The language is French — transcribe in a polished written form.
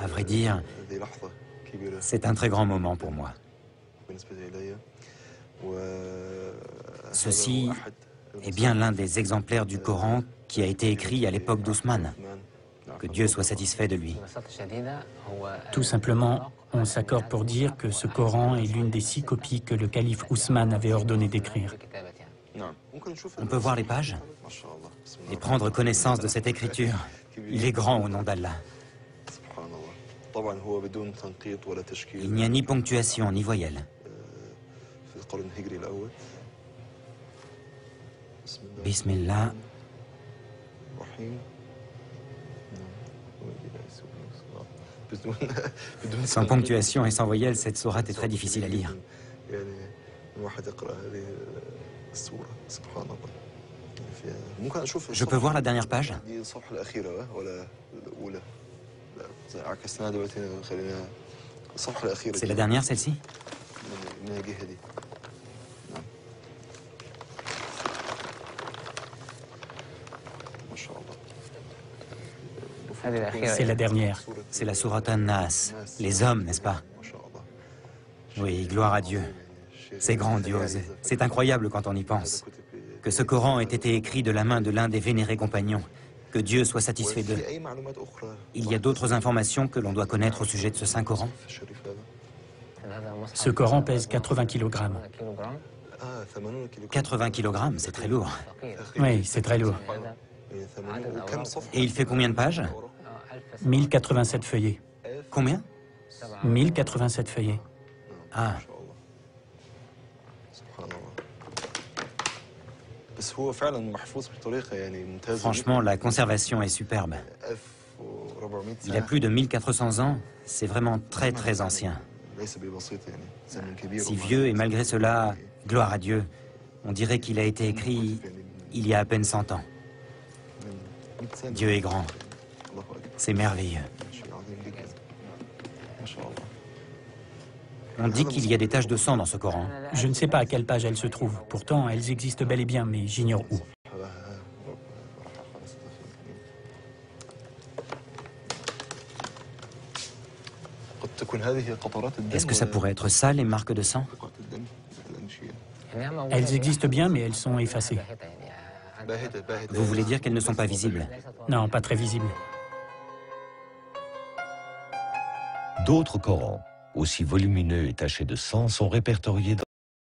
À vrai dire, c'est un très grand moment pour moi. Ceci est bien l'un des exemplaires du Coran qui a été écrit à l'époque d'Ousmane. Que Dieu soit satisfait de lui. Tout simplement, on s'accorde pour dire que ce Coran est l'une des 6 copies que le calife Ousmane avait ordonné d'écrire. On peut voir les pages et prendre connaissance de cette écriture. Il est grand au nom d'Allah. Il n'y a ni ponctuation ni voyelle. Bismillah. Sans ponctuation et sans voyelle, cette sourate est très difficile à lire. Je peux voir la dernière page? C'est la dernière, celle-ci? C'est la dernière. C'est la sourate An-Nas. Les hommes, n'est-ce pas? Oui, gloire à Dieu. C'est grandiose. C'est incroyable quand on y pense. Que ce Coran ait été écrit de la main de l'un des vénérés compagnons. Que Dieu soit satisfait d'eux. Il y a d'autres informations que l'on doit connaître au sujet de ce Saint Coran? Ce Coran pèse 80 kg. 80 kg, c'est très lourd. Oui, c'est très lourd. Et il fait combien de pages? 1087 feuillets. Combien? 1087 feuillets. Ah. Franchement, la conservation est superbe. Il a plus de 1400 ans, c'est vraiment très très ancien. Si vieux et malgré cela, gloire à Dieu, on dirait qu'il a été écrit il y a à peine 100 ans. Dieu est grand. C'est merveilleux. On dit qu'il y a des taches de sang dans ce Coran. Je ne sais pas à quelle page elles se trouvent. Pourtant, elles existent bel et bien, mais j'ignore où. Est-ce que ça pourrait être ça, les marques de sang? Elles existent bien, mais elles sont effacées. Vous voulez dire qu'elles ne sont pas visibles? Non, pas très visibles. D'autres Corans, aussi volumineux et tachés de sang, sont répertoriés dans